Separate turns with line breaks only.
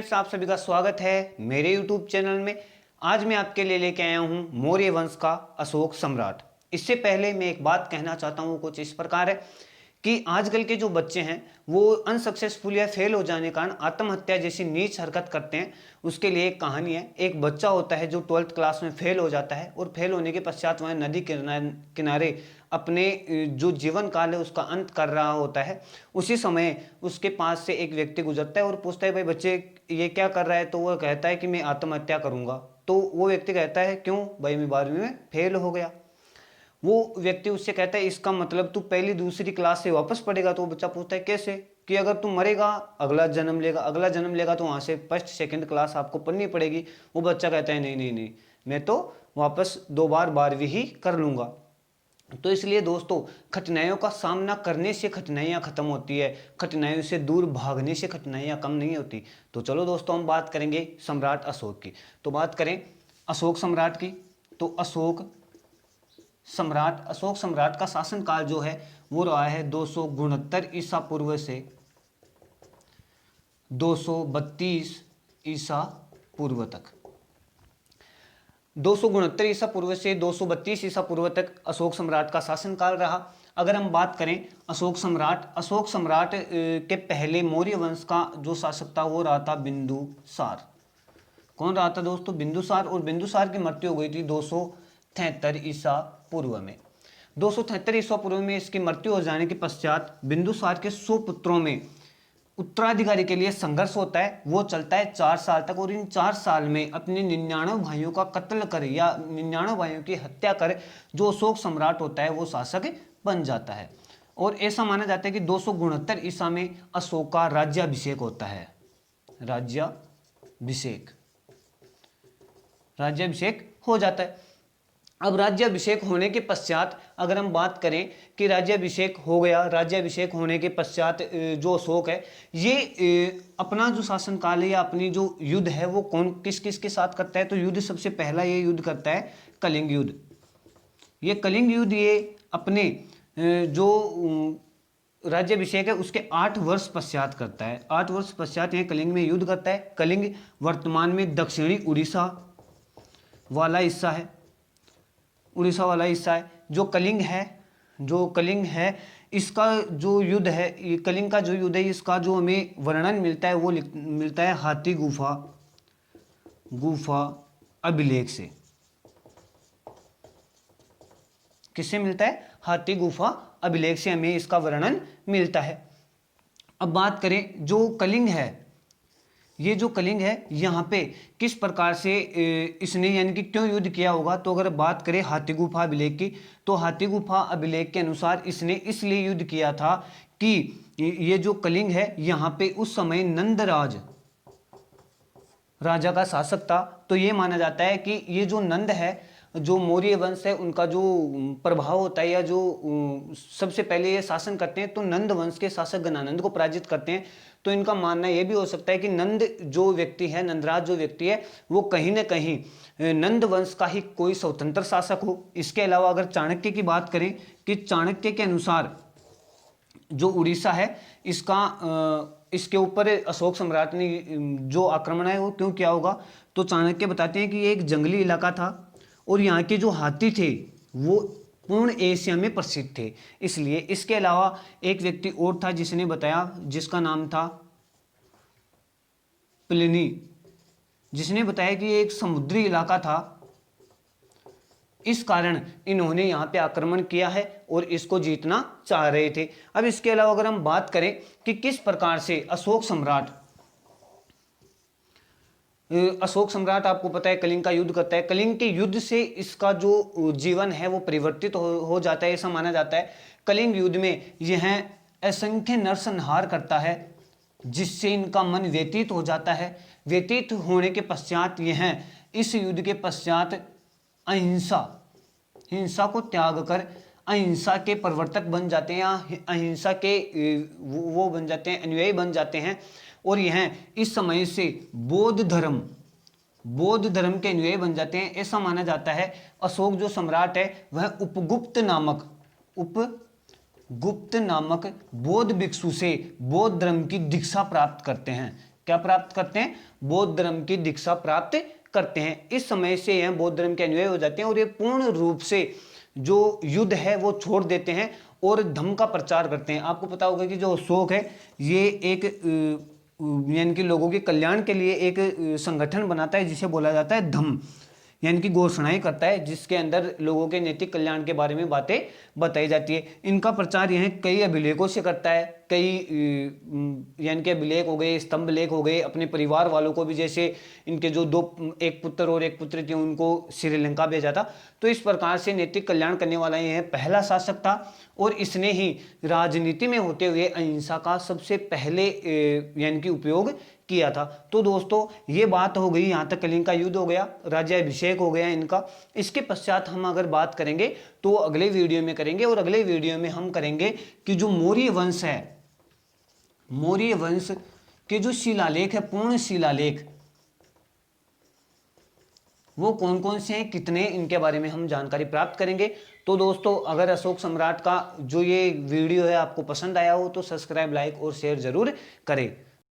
Friends, आप सभी का स्वागत है मेरे YouTube चैनल में। आज मैं आपके लिए लेके आया हूं मौर्य वंश का अशोक सम्राट। इससे पहले मैं एक बात कहना चाहता हूं, कुछ इस प्रकार है कि आजकल के जो बच्चे हैं वो अनसक्सेसफुल या फेल हो जाने के कारण आत्महत्या जैसी नीच हरकत करते हैं। उसके लिए एक कहानी है। एक बच्चा होता है जो 12th क्लास में फेल हो जाता है और फेल होने के पश्चात वह नदी किनारे अपने जो जीवन काल है उसका अंत कर रहा होता है। उसी समय उसके पास से एक व्यक्ति गुजरता है और पूछता है, भाई बच्चे ये क्या कर रहा है? तो वह कहता है कि मैं आत्महत्या करूंगा। तो वो व्यक्ति कहता है, क्यों? भाई मैं 12वीं में फेल हो गया। वो व्यक्ति उससे कहता है, इसका मतलब तू पहली दूसरी क्लास से वापस पढ़ेगा। तो वो बच्चा पूछता है, कैसे? कि अगर तू मरेगा अगला जन्म लेगा, अगला जन्म लेगा तो वहां से फर्स्ट सेकंड क्लास आपको पढ़नी पड़ेगी। वो बच्चा कहता है, नहीं नहीं नहीं, मैं तो वापस 2 बार 12वीं ही कर लूंगा। तो इसलिए दोस्तों, कठिनाइयों का सामना करने से कठिनाइयां खत्म होती है, कठिनाइयों से दूर भागने से कठिनाइयां कम नहीं होती। तो चलो दोस्तों, हम बात करेंगे सम्राट अशोक की। तो बात करें अशोक सम्राट की, तो अशोक सम्राट का शासनकाल जो है वो रहा है 269 ईसा पूर्व से 232 ईसा पूर्व तक। 269 ईसा पूर्व से 232 ईसा पूर्व तक अशोक सम्राट का शासनकाल रहा। अगर हम बात करें अशोक सम्राट के पहले मौर्य वंश का जो शासक था वो रहा था बिंदुसार। कौन रहा था दोस्तों? बिंदुसार। और बिंदुसार की मृत्यु हो गई थी 273 ईसा पूर्व में। 273 ईसा पूर्व में इसकी मृत्यु हो जाने के पश्चात बिंदुसार के 100 पुत्रों में उत्तराधिकारी के लिए संघर्ष होता है। वो चलता है 4 साल तक, और इन 4 साल में अपने 99 भाइयों का कत्ल कर या 99 भाइयों की हत्या कर जो अशोक सम्राट होता है वो शासक बन जाता है। और ऐसा माना जाता है कि 269 ईसा में अशोक का राज्याभिषेक होता है। राज्याभिषेक हो जाता है। अब राज्याभिषेक होने के पश्चात अगर हम बात करें कि राज्याभिषेक हो गया, राज्याभिषेक होने के पश्चात जो अशोक है ये अपना जो शासनकाल है या अपनी जो युद्ध है वो किस किस के साथ करता है? तो युद्ध सबसे पहला ये युद्ध करता है कलिंग युद्ध। ये कलिंग युद्ध ये अपने जो राज्याभिषेक है उसके 8 वर्ष पश्चात करता है। 8 वर्ष पश्चात ये कलिंग में युद्ध करता है। कलिंग वर्तमान में दक्षिणी उड़ीसा वाला हिस्सा है। जो कलिंग है इसका जो युद्ध है, ये कलिंग का जो युद्ध है इसका जो हमें वर्णन मिलता है वो मिलता है हाथी गुफा अभिलेख से। किससे मिलता है? हाथी गुफा अभिलेख से हमें इसका वर्णन मिलता है। अब बात करें जो कलिंग है, ये जो कलिंग है यहाँ पे किस प्रकार से इसने यानी कि क्यों युद्ध किया होगा? तो अगर बात करें हाथी गुफा अभिलेख की, तो हाथी गुफा अभिलेख के अनुसार इसने इसलिए युद्ध किया था कि ये जो कलिंग है यहाँ पे उस समय नंदराज राजा का शासक था। तो ये माना जाता है कि ये जो नंद है, जो मौर्य वंश है, उनका जो प्रभाव होता है या जो सबसे पहले ये शासन करते हैं तो नंद वंश के शासक गणानंद को पराजित करते हैं। तो इनका मानना यह भी हो सकता है कि नंदराज जो व्यक्ति है वो कहीं ना कहीं नंद वंश का ही कोई स्वतंत्र शासक हो। इसके अलावा अगर चाणक्य की बात करें कि चाणक्य के अनुसार जो उड़ीसा है इसके ऊपर अशोक सम्राट ने जो आक्रमण है वो क्यों किया होगा? तो चाणक्य बताते हैं कि ये एक जंगली इलाका था और यहाँ के जो हाथी थे वो पूर्ण एशिया में प्रसिद्ध थे, इसलिए। इसके अलावा एक व्यक्ति और था जिसने बताया, जिसका नाम था प्लिनी, जिसने बताया कि ये एक समुद्री इलाका था, इस कारण इन्होंने यहाँ पे आक्रमण किया है और इसको जीतना चाह रहे थे। अब इसके अलावा अगर हम बात करें कि किस प्रकार से अशोक सम्राट आपको पता है कलिंग का युद्ध करता है। कलिंग के युद्ध से इसका जो जीवन है वो परिवर्तित हो जाता है, ऐसा माना जाता है। कलिंग युद्ध में यह असंख्य नरसंहार करता है जिससे इनका मन व्यतीत हो जाता है। व्यतीत होने के पश्चात यह इस युद्ध के पश्चात हिंसा को त्याग कर अहिंसा के प्रवर्तक बन जाते हैं या अहिंसा के वो बन जाते हैं, अनुयायी बन जाते हैं। और यह इस समय से बौद्ध धर्म के अनुयायी बन जाते हैं। ऐसा माना जाता है अशोक जो सम्राट है वह उपगुप्त नामक बौद्ध भिक्षु से बौद्ध धर्म की दीक्षा प्राप्त करते हैं। क्या प्राप्त करते हैं? बौद्ध धर्म की दीक्षा प्राप्त करते हैं। इस समय से यह बौद्ध धर्म के अनुयायी हो जाते हैं और ये पूर्ण रूप से जो युद्ध है वो छोड़ देते हैं और धम्म का प्रचार करते हैं। आपको पता होगा कि जो अशोक है ये एक यानी कि लोगों के कल्याण के लिए एक संगठन बनाता है जिसे बोला जाता है धम्म, यानी कि घोषणाएं करता है जिसके अंदर लोगों के नैतिक कल्याण के बारे में बातें बताई जाती है। इनका प्रचार यह कई अभिलेखों से करता है, कई यानी कि अभिलेख हो गए, स्तंभ लेख हो गए, अपने परिवार वालों को भी, जैसे इनके जो एक पुत्र और एक पुत्री थी उनको श्रीलंका भेजा था। तो इस प्रकार से नैतिक कल्याण करने वाला यह पहला शासक था और इसने ही राजनीति में होते हुए अहिंसा का सबसे पहले यानी कि उपयोग किया था। तो दोस्तों ये बात हो गई, यहाँ तक कलिंग का युद्ध हो गया, राज्याभिषेक हो गया इनका। इसके पश्चात हम अगर बात करेंगे तो अगले वीडियो में करेंगे, और अगले वीडियो में हम करेंगे कि जो मौर्य वंश है, मौर्य वंश के जो शिलालेख है, पूर्ण शिलालेख, वो कौन कौन से हैं, कितने, इनके बारे में हम जानकारी प्राप्त करेंगे। तो दोस्तों अगर अशोक सम्राट का जो ये वीडियो है आपको पसंद आया हो तो सब्सक्राइब, लाइक और शेयर जरूर करें।